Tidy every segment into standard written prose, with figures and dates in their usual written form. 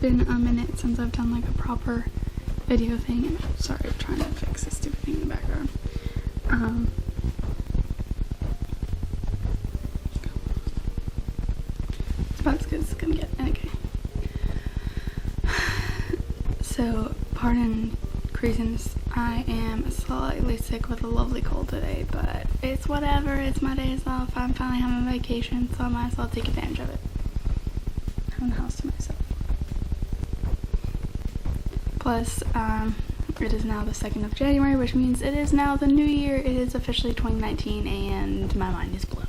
been a minute since I've done like a proper video thing, and sorry, I'm trying to fix this stupid thing in the background. It's about as good as it's gonna get. Okay. So, pardon craziness, I am slightly sick with a lovely cold today, but it's whatever, it's my days off, I'm finally having a vacation, so I might as well take advantage of it. Having the house to myself. Plus, it is now the 2nd of January, which means it is now the new year. It is officially 2019, and my mind is blown.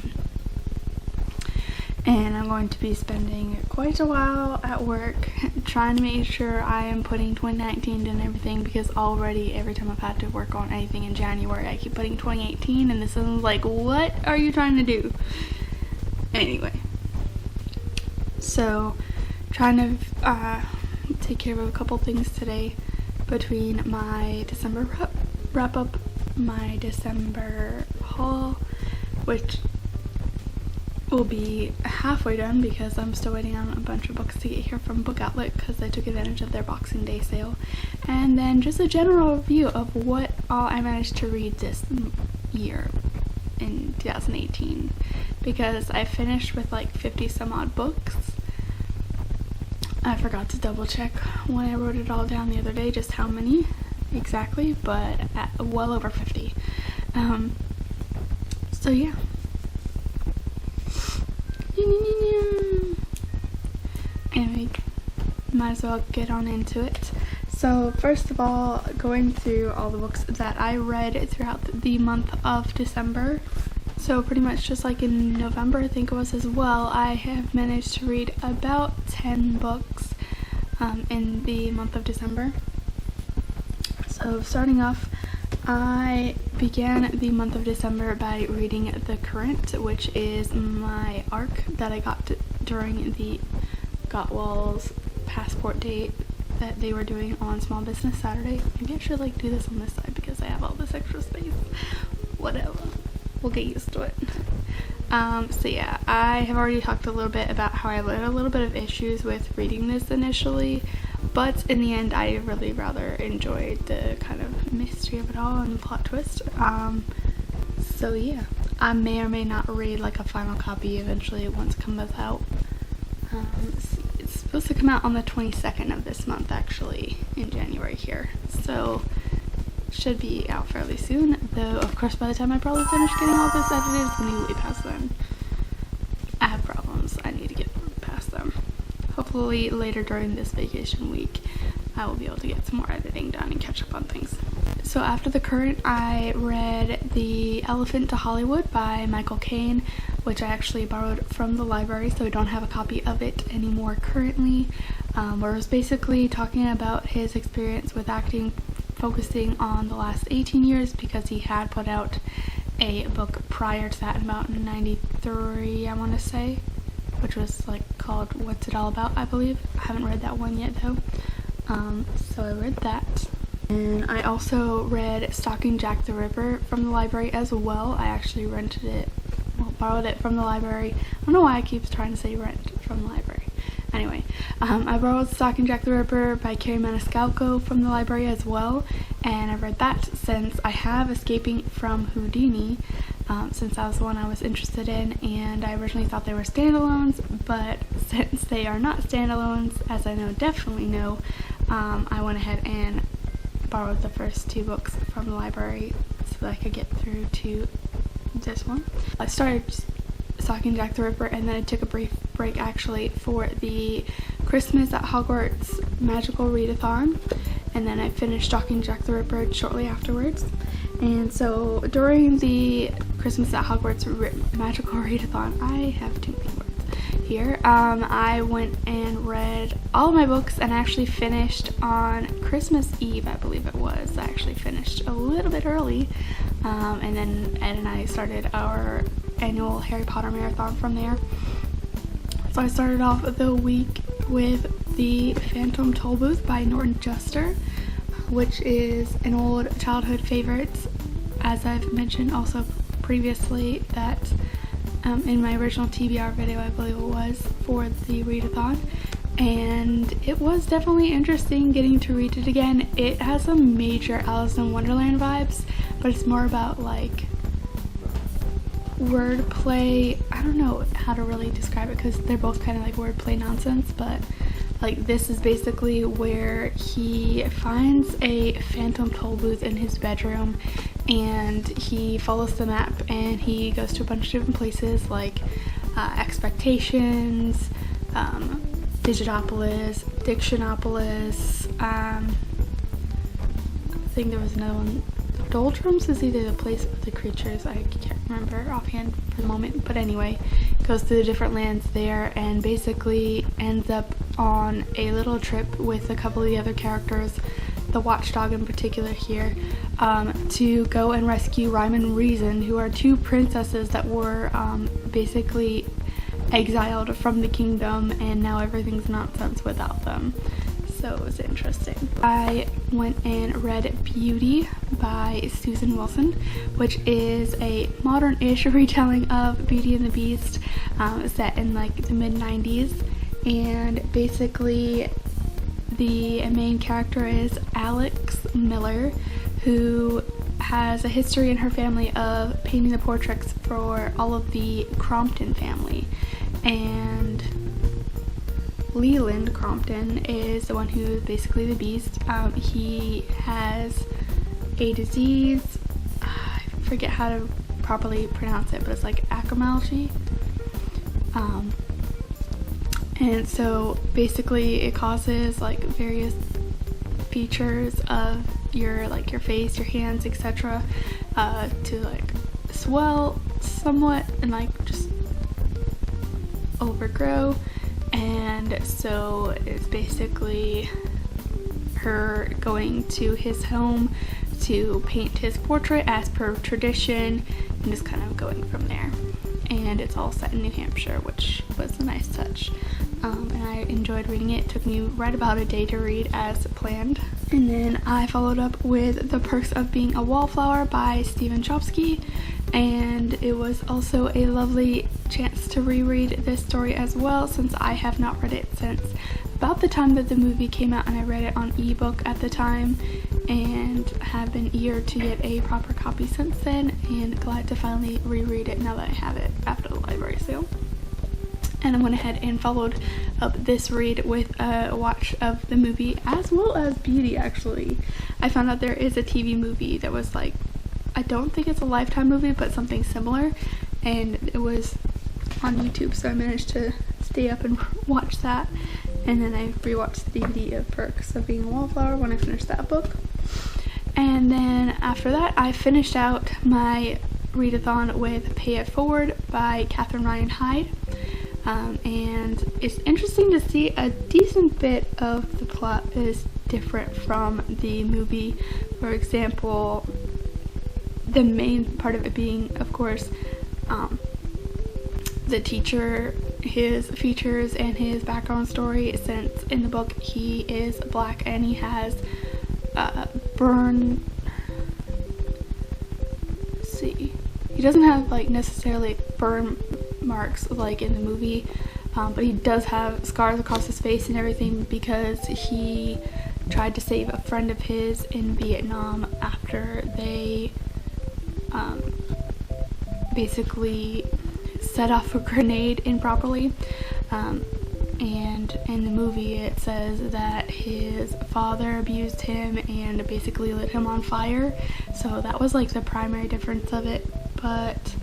And I'm going to be spending quite a while at work trying to make sure I am putting 2019 in everything, because already every time I've had to work on anything in January, I keep putting 2018, and this is like, what are you trying to do? Anyway, so trying to take care of a couple things today between my December wrap up, my December haul, which will be halfway done because I'm still waiting on a bunch of books to get here from Book Outlet because I took advantage of their Boxing Day sale, and then just a general review of what all I managed to read this year in 2018, because I finished with like 50 some odd books. I forgot to double check when I wrote it all down the other day just how many exactly, but well over 50. So yeah. Anyway, might as well get on into it. So first of all, going through all the books that I read throughout the month of December. So pretty much just like in November, I think it was as well, I have managed to read about 10 books in the month of December. So starting off, I began the month of December by reading The Current, which is my arc that I got during the Gottwall's passport date that they were doing on Small Business Saturday. Maybe I should like do this on this side because I have all this extra space. Whatever. We'll get used to it. So yeah, I have already talked a little bit about how I had a little bit of issues with reading this initially, but in the end I really rather enjoyed the kind of mystery of it all and the plot twist. So yeah, I may or may not read like a final copy eventually once it comes out. It's supposed to come out on the 22nd of this month actually, in January here, so should be out fairly soon, though of course by the time I probably finish getting all this edited, it's gonna be way past then. I have problems, I need to get past them. Hopefully later during this vacation week I will be able to get some more editing done and catch up on things. So after The Current, I read The Elephant to Hollywood by Michael Caine, which I actually borrowed from the library, so I don't have a copy of it anymore currently, where it was basically talking about his experience with acting, focusing on the last 18 years because he had put out a book prior to that in about 93, I want to say, which was like called What's It All About, I believe. I haven't read that one yet though. So I read that. And I also read Stalking Jack the Ripper from the library as well. I actually rented it, well, borrowed it from the library. I don't know why I keep trying to say rent from the library. Anyway, I borrowed Stalking Jack the Ripper by Carrie Maniscalco from the library as well, and I read that since I have Escaping from Houdini, since that was the one I was interested in, and I originally thought they were standalones, but since they are not standalones, as I definitely know, I went ahead and borrowed the first 2 books from the library so that I could get through to this one. I started Stalking Jack the Ripper, and then I took a brief break actually for the Christmas at Hogwarts magical readathon, and then I finished Stalking Jack the Ripper shortly afterwards. And so during the Christmas at Hogwarts magical readathon, I have too many words here, I went and read all of my books, and I actually finished on Christmas Eve, I believe it was. I actually finished a little bit early, and then Ed and I started our annual Harry Potter marathon from there. So I started off the week with The Phantom Tollbooth by Norton, which is an old childhood favorite, as I've mentioned also previously, that in my original TBR video, I believe it was, for the readathon. and it was definitely interesting getting to read it again. It has some major Alice in Wonderland vibes, but it's more about like wordplay. I don't know how to really describe it because they're both kind of like wordplay nonsense, but like this is basically where he finds a phantom Tollbooth in his bedroom, and he follows the map and he goes to a bunch of different places like Expectations, Digitopolis, Dictionopolis, I think there was another one. Doldrums is either the place of the creatures, I can't remember offhand for the moment, but anyway, goes through the different lands there and basically ends up on a little trip with a couple of the other characters, the watchdog in particular here, to go and rescue Rhyme and Reason, who are two princesses that were basically exiled from the kingdom, and now everything's nonsense without them. So it was interesting. I went and read Beauty by Susan Wilson, which is a modern-ish retelling of Beauty and the Beast, set in like the mid-90s, and basically the main character is Alex Miller, who has a history in her family of painting the portraits for all of the Crompton family, and Leland Crompton is the one who is basically the Beast. He has a disease, I forget how to properly pronounce it, but it's like acromalgy. And so basically it causes like various features of your face, your hands, etc. To like swell somewhat and like just overgrow. And so it's basically her going to his home to paint his portrait as per tradition, and just kind of going from there. And it's all set in New Hampshire, which was a nice touch. And I enjoyed reading it. It took me right about a day to read as planned. And then I followed up with The Perks of Being a Wallflower by Chbosky, and it was also a lovely chance to reread this story as well, since I have not read it since about the time that the movie came out, and I read it on ebook at the time and have been eager to get a proper copy since then, and glad to finally reread it now that I have it after the library sale. And I went ahead and followed up this read with a watch of the movie as well as Beauty. Actually, I found out there is a TV movie that was like, I don't think it's a Lifetime movie, but something similar, and it was on YouTube, so I managed to stay up and watch that. And then I rewatched the DVD of Perks of Being a Wallflower when I finished that book. And then after that, I finished out my readathon with Pay It Forward by Catherine Ryan Hyde. And it's interesting to see a decent bit of the plot is different from the movie. For example, the main part of it being, of course, the teacher, his features and his background story, since in the book he is black and he has he doesn't have like necessarily burn marks like in the movie, but he does have scars across his face and everything because he tried to save a friend of his in Vietnam after they basically set off a grenade improperly. And in the movie it says that his father abused him and basically lit him on fire, so that was like the primary difference of it. But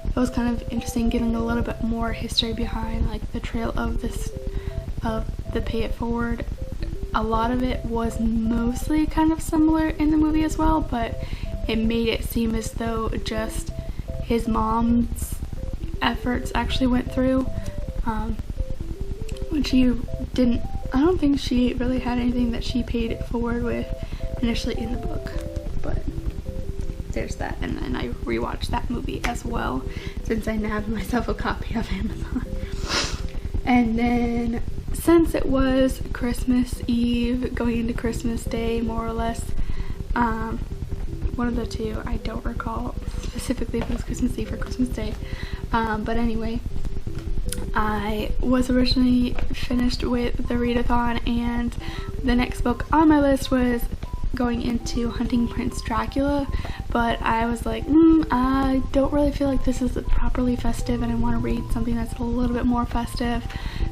it was kind of interesting getting a little bit more history behind like the trail of the Pay It Forward. A lot of it was mostly kind of similar in the movie as well, but it made it seem as though just his mom's efforts actually went through, when she didn't, I don't think she really had anything that she paid it forward with initially in the book, but there's that. And then I rewatched that movie as well since I nabbed myself a copy of Amazon. And then since it was Christmas Eve going into Christmas Day more or less, one of the two, I don't recall specifically if it was Christmas Eve or Christmas Day, but anyway, I was originally finished with the readathon, and the next book on my list was going into Hunting Prince Dracula, but I was like, I don't really feel like this is properly festive, and I want to read something that's a little bit more festive.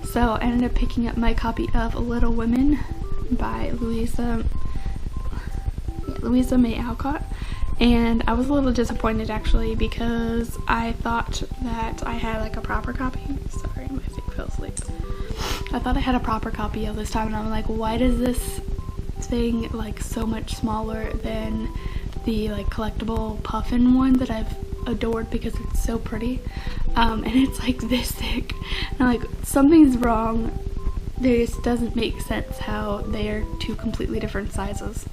So I ended up picking up my copy of Little Women by Louisa May Alcott, and I was a little disappointed actually, because I thought that I had like a proper copy. Sorry, my thing fell asleep. I thought I had a proper copy of this time, and I'm like, why does this thing like so much smaller than the like collectible puffin one that I've adored because it's so pretty, and it's like this thick, and I'm like, something's wrong. This doesn't make sense how they are two completely different sizes.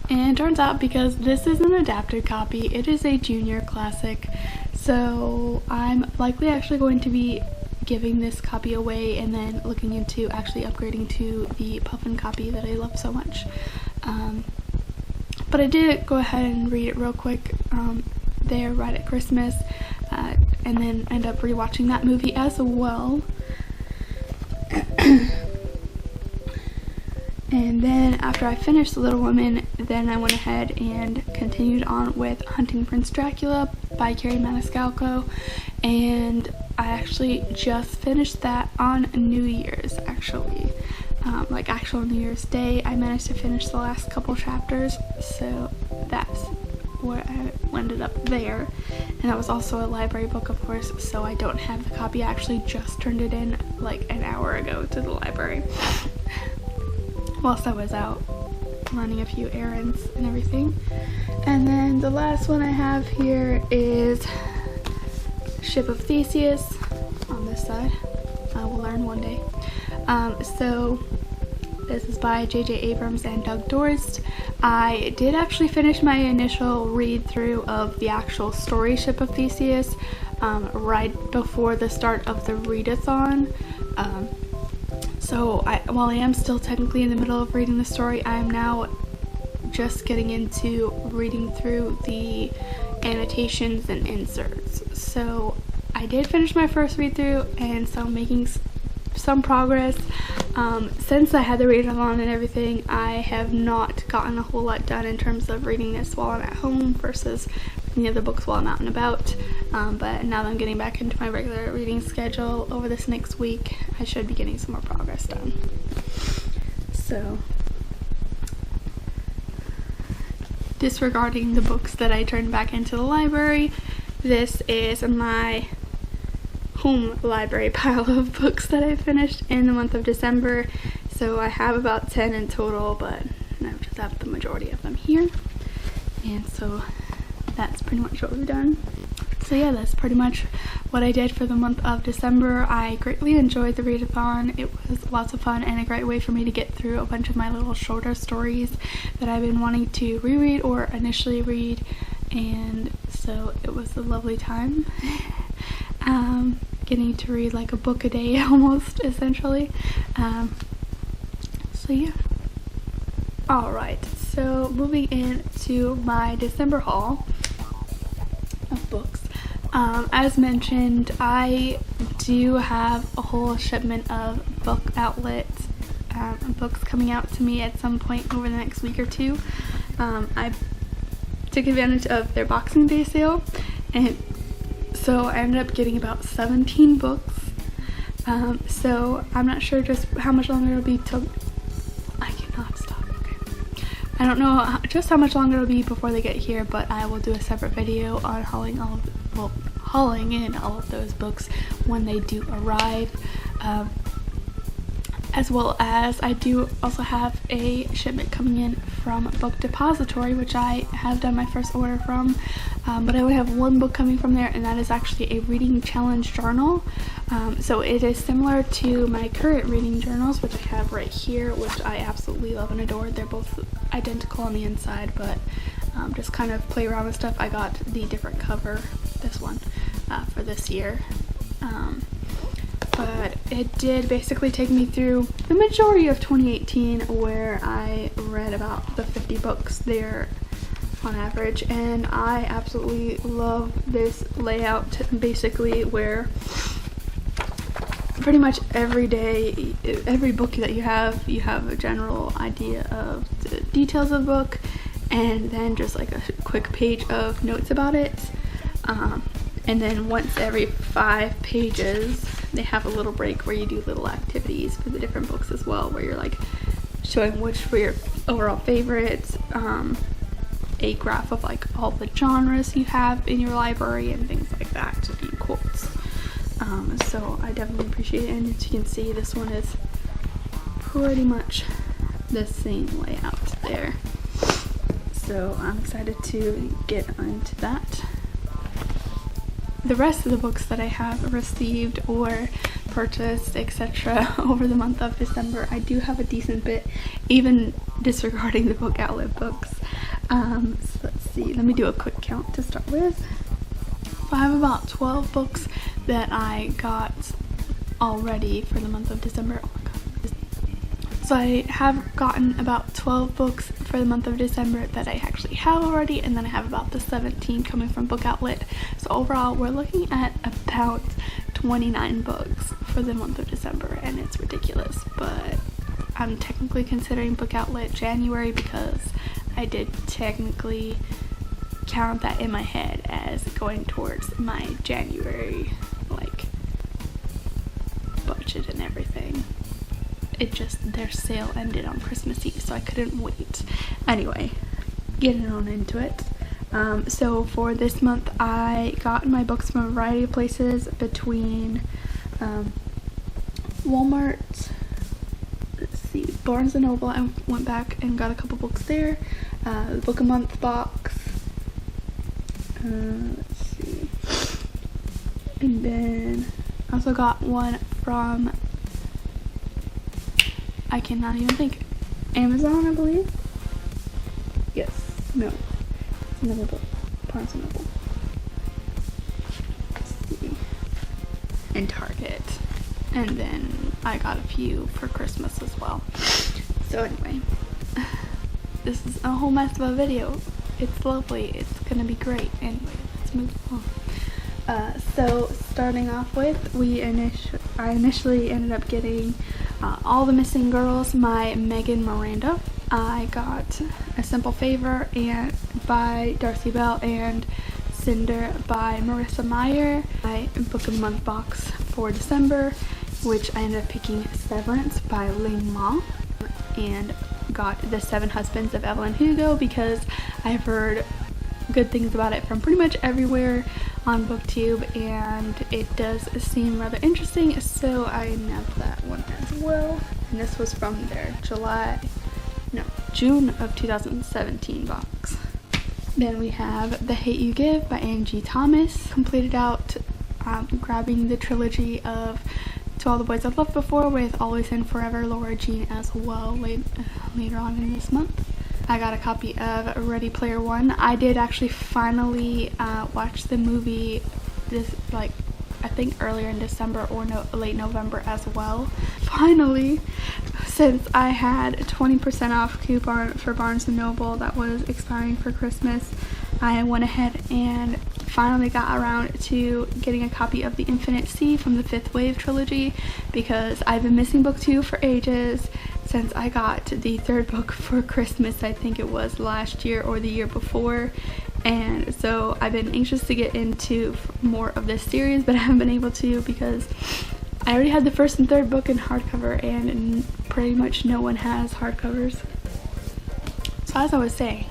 And it turns out, because this is an adapted copy, it is a junior classic, so I'm likely actually going to be giving this copy away and then looking into actually upgrading to the puffin copy that I love so much. But I did go ahead and read it real quick there right at Christmas, and then end up rewatching that movie as well. And then after I finished Little Women, then I went ahead and continued on with Hunting Prince Dracula by Carrie Maniscalco, and I actually just finished that on New Year's, actually. Like actual New Year's Day, I managed to finish the last couple chapters, so that's where I ended up there. And that was also a library book, of course, so I don't have the copy. I actually just turned it in like an hour ago to the library whilst I was out running a few errands and everything. And then the last one I have here is Ship of Theseus on this side. I will learn one day. So this is by J.J. Abrams and Doug Dorst. I did actually finish my initial read through of the actual story Ship of Theseus right before the start of the readathon. So while I am still technically in the middle of reading the story, I am now just getting into reading through the annotations and inserts. So I did finish my first read through, and so I'm making some progress. Since I had the readathon and everything, I have not gotten a whole lot done in terms of reading this while I'm at home versus reading other books while I'm out and about. But now that I'm getting back into my regular reading schedule over this next week, I should be getting some more progress done. So, disregarding the books that I turned back into the library, this is my home library pile of books that I finished in the month of December. So I have about 10 in total, but I just have the majority of them here. And so that's pretty much what we've done. So yeah, that's pretty much what I did for the month of December. I greatly enjoyed the readathon. It was lots of fun and a great way for me to get through a bunch of my little shorter stories that I've been wanting to reread or initially read, and so it was a lovely time. Getting to read like a book a day almost, essentially. So yeah. Alright, so moving into my December haul of books. As mentioned, I do have a whole shipment of book outlets, books coming out to me at some point over the next week or two. I took advantage of their Boxing Day sale, and so I ended up getting about 17 books. So I'm not sure just how much longer it'll be till I cannot stop. Okay. I don't know just how much longer it'll be before they get here, but I will do a separate video on hauling in all of those books when they do arrive. As well as I do also have a shipment coming in from Book Depository, which I have done my first order from, but I only have one book coming from there, and that is actually a reading challenge journal. So it is similar to my current reading journals, which I have right here, which I absolutely love and adore. They're both identical on the inside, but just kind of play around with stuff. I got the different cover, this one, for this year. But it did basically take me through the majority of 2018, where I read about the 50 books there on average, and I absolutely love this layout, basically, where pretty much every day, every book that you have a general idea of the details of the book, and then just like a quick page of notes about it. And then once every 5 pages, they have a little break where you do little activities for the different books as well, where you're like showing which were your overall favorites, a graph of like all the genres you have in your library and things like that, a few quotes. So I definitely appreciate it, and as you can see, this one is pretty much the same layout there. So I'm excited to get into that. The rest of the books that I have received or purchased, etc. over the month of December, I do have a decent bit, even disregarding the book outlet books. So let's see, let me do a quick count to start with. I have about 12 books that I got already for the month of December. Oh my god. So I have gotten about 12 books for the month of December that I actually have already, and then I have about the 17 coming from Book Outlet. So overall, we're looking at about 29 books for the month of December, and it's ridiculous, but I'm technically considering Book Outlet January because I did technically count that in my head as going towards my January like budget and everything. It just, their sale ended on Christmas Eve, so I couldn't wait. Anyway, getting on into it. So for this month, I got my books from a variety of places between Walmart, let's see, Barnes & Noble. I went back and got a couple books there. The Book a Month box. Let's see. And then I also got one from, I cannot even think, Amazon, I believe? Yes. No. It's another book. Barnes & Noble. Let's see. And Target. And then I got a few for Christmas as well. So anyway, this is a whole mess of a video. It's lovely. It's gonna be great. Anyway, let's move on. So starting off with, I initially ended up getting All the Missing Girls, my Megan Miranda. I got A Simple Favor and by Darcy Bell and Cinder by Marissa Meyer. My Book of the Month box for December, which I ended up picking Severance by Ling Ma, and got The Seven Husbands of Evelyn Hugo because I've heard good things about it from pretty much everywhere on BookTube, and it does seem rather interesting, so I nabbed that one as well. And this was from their June of 2017 box. Then we have The Hate You Give by Angie Thomas. Completed out grabbing the trilogy of To All the Boys I've Loved Before with Always and Forever, Laura Jean as well later on in this month. I got a copy of Ready Player One. I did actually finally watch the movie this, like, I think earlier in December or late November as well. Finally, since I had a 20% off coupon for Barnes & Noble that was expiring for Christmas, I went ahead and finally got around to getting a copy of The Infinite Sea from the Fifth Wave trilogy, because I've been missing book 2 for ages since I got the 3rd book for Christmas. I think it was last year or the year before, and so I've been anxious to get into more of this series, but I haven't been able to because I already had the 1st and 3rd book in hardcover, and pretty much no one has hardcovers. So as I was saying,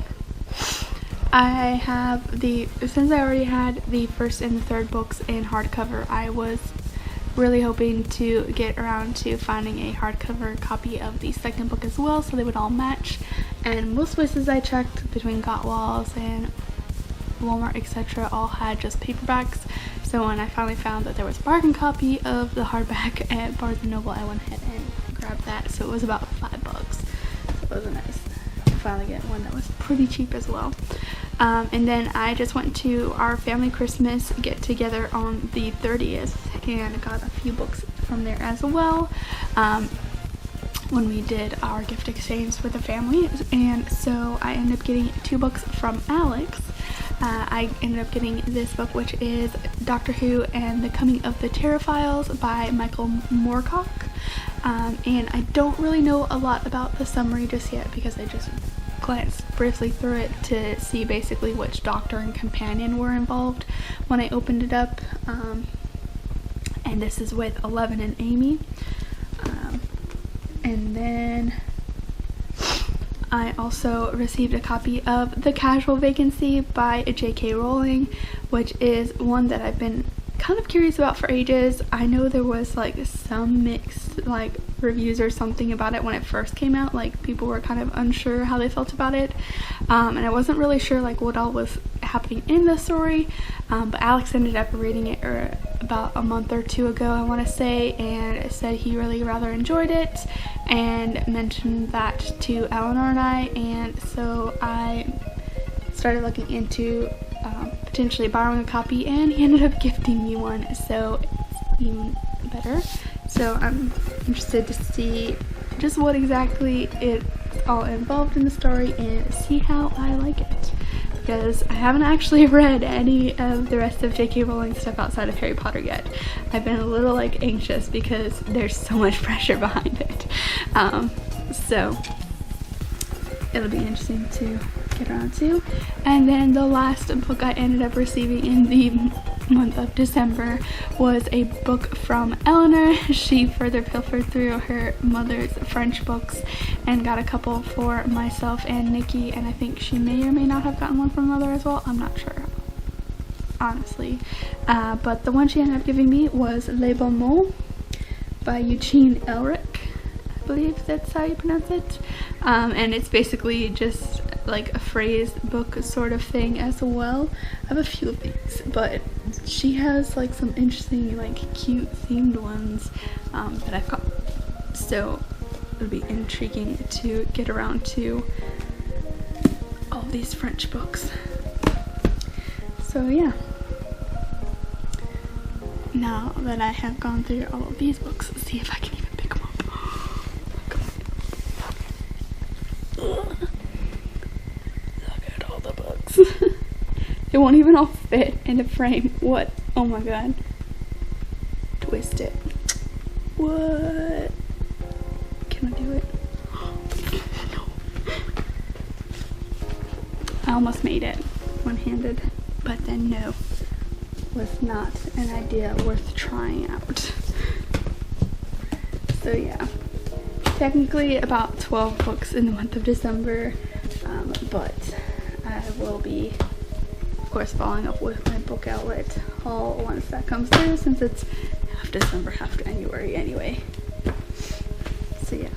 since I already had the 1st and the 3rd books in hardcover, I was really hoping to get around to finding a hardcover copy of the 2nd book as well, so they would all match. And most places I checked, between Gotwalls and Walmart, etc., all had just paperbacks. So when I finally found that there was a bargain copy of the hardback at Barnes & Noble, I went ahead and grabbed that. So it was about $5. So it was nice to finally get one that was pretty cheap as well. And then I just went to our family Christmas get together on the 30th and got a few books from there as well, when we did our gift exchange with the family. And so I ended up getting 2 books from Alex. I ended up getting this book, which is Doctor Who and the Coming of the Tariff Files by Michael Moorcock. And I don't really know a lot about the summary just yet because I just glanced briefly through it to see basically which doctor and companion were involved when I opened it up. And this is with 11 and Amy. And then I also received a copy of The Casual Vacancy by J.K. Rowling, which is one that I've been kind of curious about for ages. I know there was like some mixed like reviews or something about it when it first came out. Like people were kind of unsure how they felt about it, and I wasn't really sure like what all was happening in the story, but Alex ended up reading it about a month or two ago, I want to say, and said he really rather enjoyed it and mentioned that to Eleanor and I, and so I started looking into potentially borrowing a copy, and he ended up gifting me one, so it's even better. So I'm interested to see just what exactly it's all involved in the story and see how I like it, because I haven't actually read any of the rest of J.K. Rowling stuff outside of Harry Potter yet. I've been a little like anxious because there's so much pressure behind it. So it'll be interesting to get around to. And then the last book I ended up receiving in the month of December was a book from Eleanor. She further pilfered through her mother's French books and got a couple for myself and Nikki, and I think she may or may not have gotten one from mother as well. I'm not sure, honestly. But the one she ended up giving me was Les Bons Mots by Eugene Elric. I believe that's how you pronounce it. And it's basically just like a phrase book sort of thing as well. I have a few of these, but she has like some interesting like cute themed ones that I've got, so it'll be intriguing to get around to all these French books. So yeah, now that I have gone through all of these books, let's see if I can even pick them up. Look at all the books. They won't even all fit in a frame. What? Oh my god. Twist it. What? Can I do it? No. I almost made it one-handed, but then no. Was not an idea worth trying out. So yeah. Technically about 12 books in the month of December, but I will be, of course, following up with my book outlet haul once that comes through, since it's half December, half January anyway. So yeah,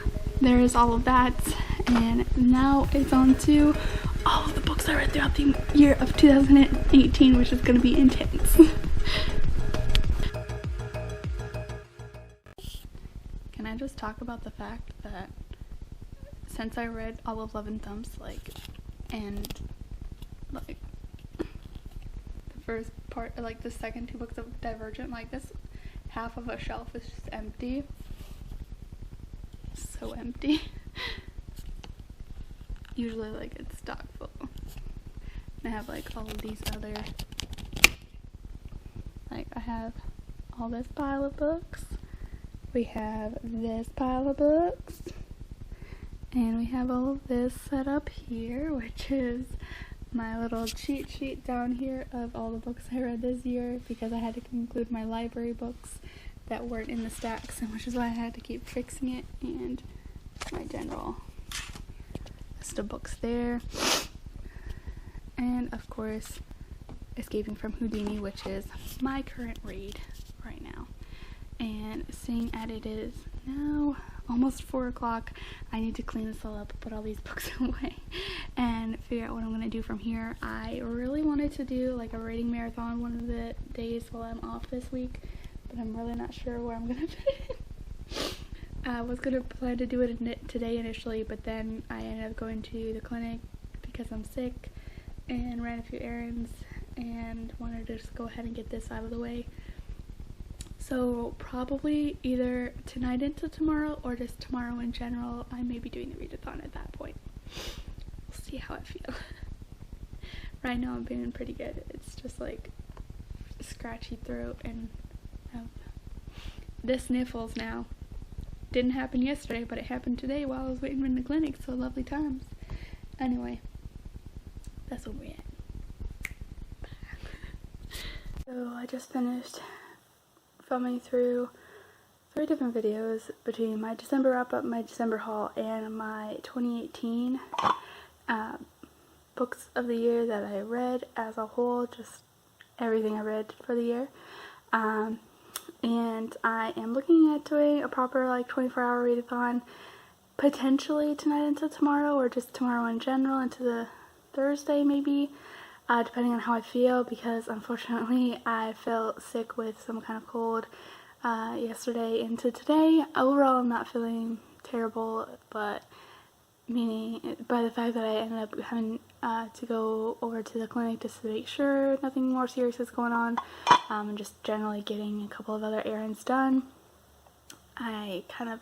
there is all of that, and now it's on to all of the books I read throughout the year of 2018, which is going to be intense. Can I just talk about the fact that since I read all of Love and Thumbs, and the first part, like the second two books of Divergent, like this half of a shelf is just empty. So empty. Usually like it's stock full. And I have like all of these other, like I have all this pile of books. We have this pile of books, and we have all of this set up here, which is my little cheat sheet down here of all the books I read this year, because I had to include my library books that weren't in the stacks, and which is why I had to keep fixing it, and my general list of books there. And of course, Escaping from Houdini, which is my current read right now. And seeing that it is now almost 4 o'clock, I need to clean this all up, put all these books away, and figure out what I'm going to do from here. I really wanted to do like a reading marathon one of the days while I'm off this week, but I'm really not sure where I'm going to fit it. I was going to plan to do it today initially, but then I ended up going to the clinic because I'm sick and ran a few errands and wanted to just go ahead and get this out of the way. So probably either tonight into tomorrow or just tomorrow in general, I may be doing the readathon at that point. We'll see how I feel. right now I'm feeling pretty good. It's just like scratchy throat and the sniffles now. Didn't happen yesterday, but it happened today while I was waiting in the clinic, so lovely times. Anyway, that's where we're at. So I just finished filming through 3 different videos between my December wrap-up, my December haul, and my 2018 books of the year that I read as a whole, just everything I read for the year. And I am looking at doing a proper like 24-hour readathon, potentially tonight into tomorrow, or just tomorrow in general into the Thursday maybe, depending on how I feel, because unfortunately I felt sick with some kind of cold yesterday into today. Overall I'm not feeling terrible, but meaning by the fact that I ended up having to go over to the clinic just to make sure nothing more serious is going on, and just generally getting a couple of other errands done. I kind of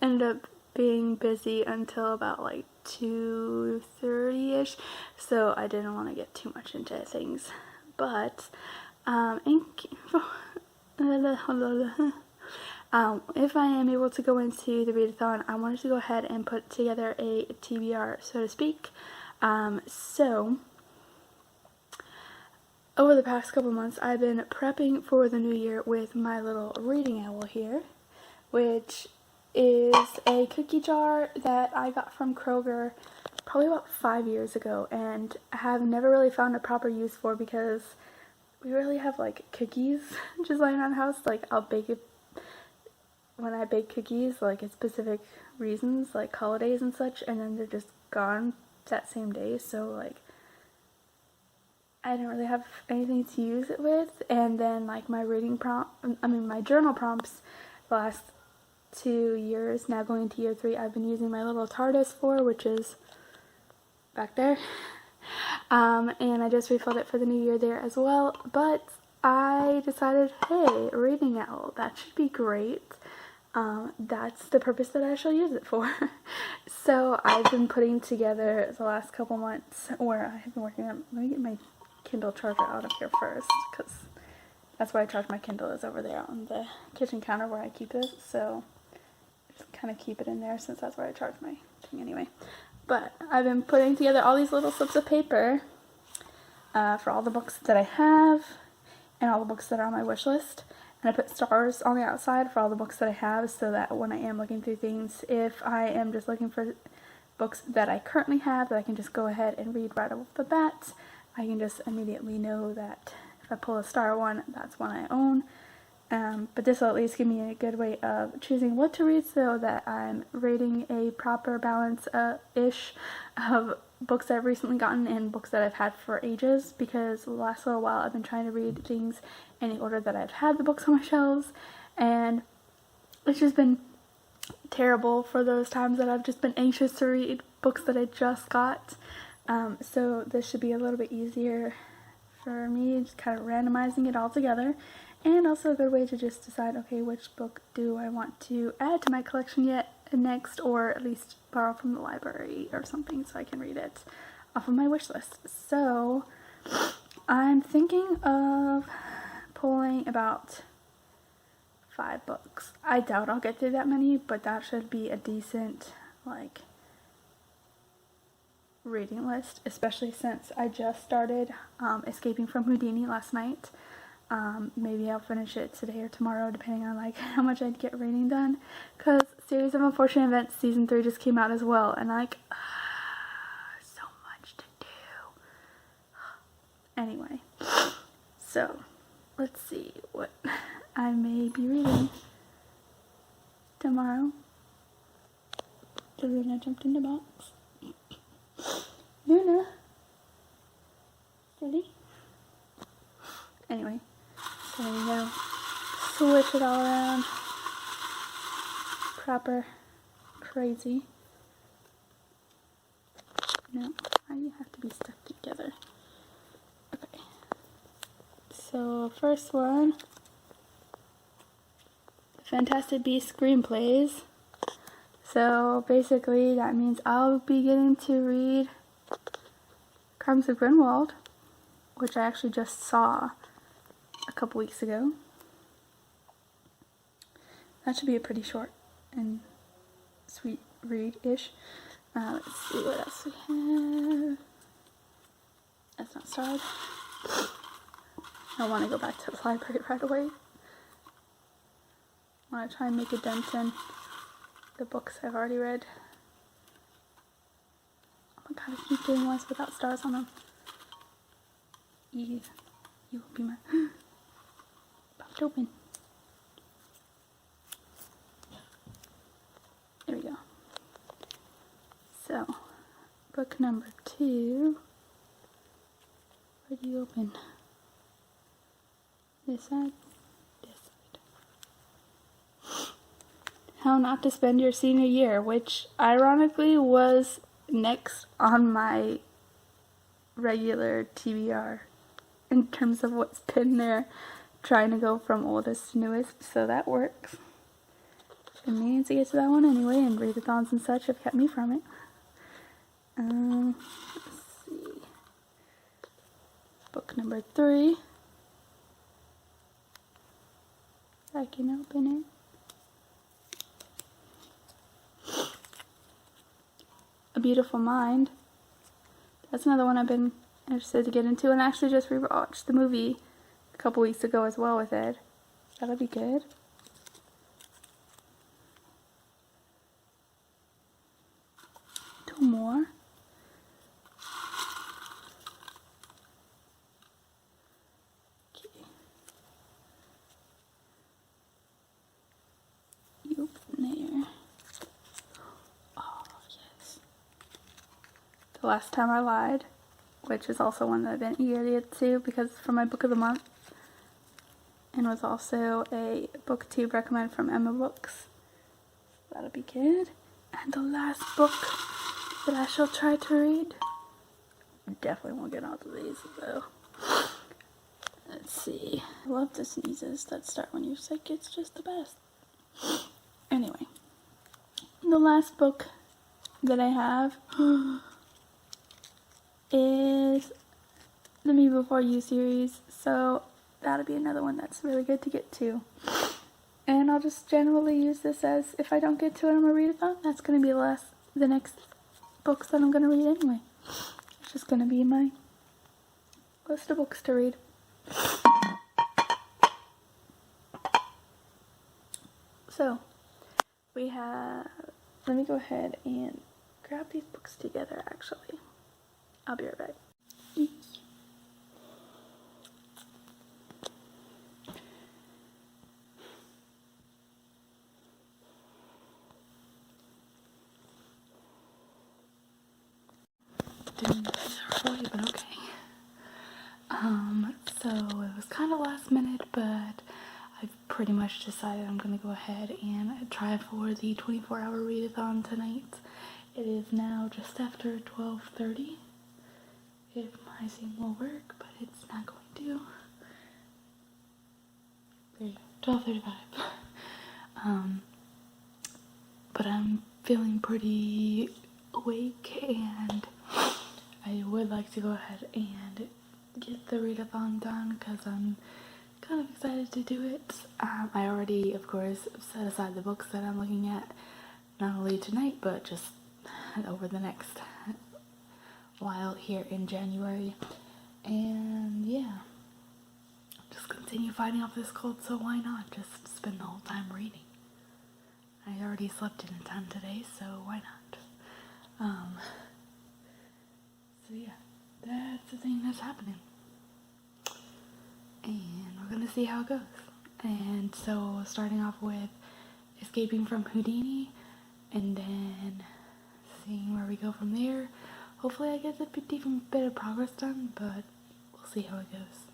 ended up being busy until about like 2:30ish, so I didn't want to get too much into things. But if I am able to go into the readathon, I wanted to go ahead and put together a TBR, so to speak. So over the past couple months, I've been prepping for the new year with my little reading owl here, which is a cookie jar that I got from Kroger probably about 5 years ago, and I have never really found a proper use for, because we really have like cookies just lying around the house. Like I'll bake it when I bake cookies, like at specific reasons, like holidays and such, and then they're just gone that same day, so like I didn't really have anything to use it with. And then like my my journal prompts the last 2 years, now going into year 3, I've been using my little TARDIS for, which is back there, and I just refilled it for the new year there as well. But I decided, hey, reading owl, that should be great. That's the purpose that I shall use it for. So I've been putting together the last couple months, or I have been working on, let me get my Kindle charger out of here first, because that's where I charge my Kindle, is over there on the kitchen counter where I keep it. So just kind of keep it in there, since that's where I charge my thing anyway. But I've been putting together all these little slips of paper for all the books that I have and all the books that are on my wish list. And I put stars on the outside for all the books that I have, so that when I am looking through things, if I am just looking for books that I currently have that I can just go ahead and read right off the bat, I can just immediately know that if I pull a star one, that's one I own. But this will at least give me a good way of choosing what to read, so that I'm rating a proper balance-ish of books I've recently gotten and books that I've had for ages, because the last little while I've been trying to read things in the order that I've had the books on my shelves, and it's just been terrible for those times that I've just been anxious to read books that I just got. So this should be a little bit easier for me, just kind of randomizing it all together, and also a good way to just decide, okay, which book do I want to add to my collection next, or at least borrow from the library or something so I can read it off of my wish list. So I'm thinking of pulling about 5 books. I doubt I'll get through that many, but that should be a decent like reading list, especially since I just started Escaping from Houdini last night. Maybe I'll finish it today or tomorrow, depending on like how much I get reading done, because Series of Unfortunate Events Season 3 just came out as well, and like so much to do. Anyway, so let's see what I may be reading tomorrow. Luna jumped in the box. Luna, silly. Anyway, there we go. Switch it all around. Proper crazy. No, you have to be stuck together. Okay. So first one, Fantastic Beasts Screenplays. So basically that means I'll be getting to read Crimes of Grindelwald, which I actually just saw a couple weeks ago. That should be a pretty short and sweet read-ish. Let's see what else we have. That's not started. I want to go back to the library right away. I want to try and make a dent in the books I've already read. Oh my god, I keep doing ones without stars on them. You will be my... Popped open. There we go. So, book number 2. Where do you open? This side? This side. How Not to Spend Your Senior Year, which ironically was next on my regular TBR in terms of what's been there, trying to go from oldest to newest, so that works. Been meaning to get to that one anyway, and readathons and such have kept me from it. Let's see. Book number 3. I can open it. A Beautiful Mind. That's another one I've been interested to get into, and I actually just rewatched the movie a couple weeks ago as well with it. That'll be good. 2 more. Okay. You open there. Oh, yes. The Last Time I Lied, which is also one that I've been eager to get to because for my book of the month, and was also a booktube recommend from Emma Books. That'll be good. And the last book that I shall try to read. Definitely won't get onto these though. Let's see. I love the sneezes that start when you're sick. It's just the best. Anyway, the last book that I have is the Me Before You series. So that'll be another one that's really good to get to. And I'll just generally use this as, if I don't get to it on my readathon, that's going to be the next books that I'm going to read anyway. It's just going to be my list of books to read. So, we have, let me go ahead and grab these books together actually. I'll be right back. Didn't early, but okay. So it was kind of last minute, but I've pretty much decided I'm gonna go ahead and try for the 24-hour readathon tonight. It is now just after 12:30. If my Zoom will work, but it's not going to. There you go, 12:35. But I'm feeling pretty awake, and I would like to go ahead and get the readathon done because I'm kind of excited to do it. I already, of course, set aside the books that I'm looking at, not only tonight, but just over the next while here in January. And yeah, just continue fighting off this cold, so why not just spend the whole time reading? I already slept in a ton today, so why not? So yeah, that's the thing that's happening. And we're gonna see how it goes. And so starting off with escaping from Houdini, and then seeing where we go from there. Hopefully I get a decent bit of progress done, but we'll see how it goes.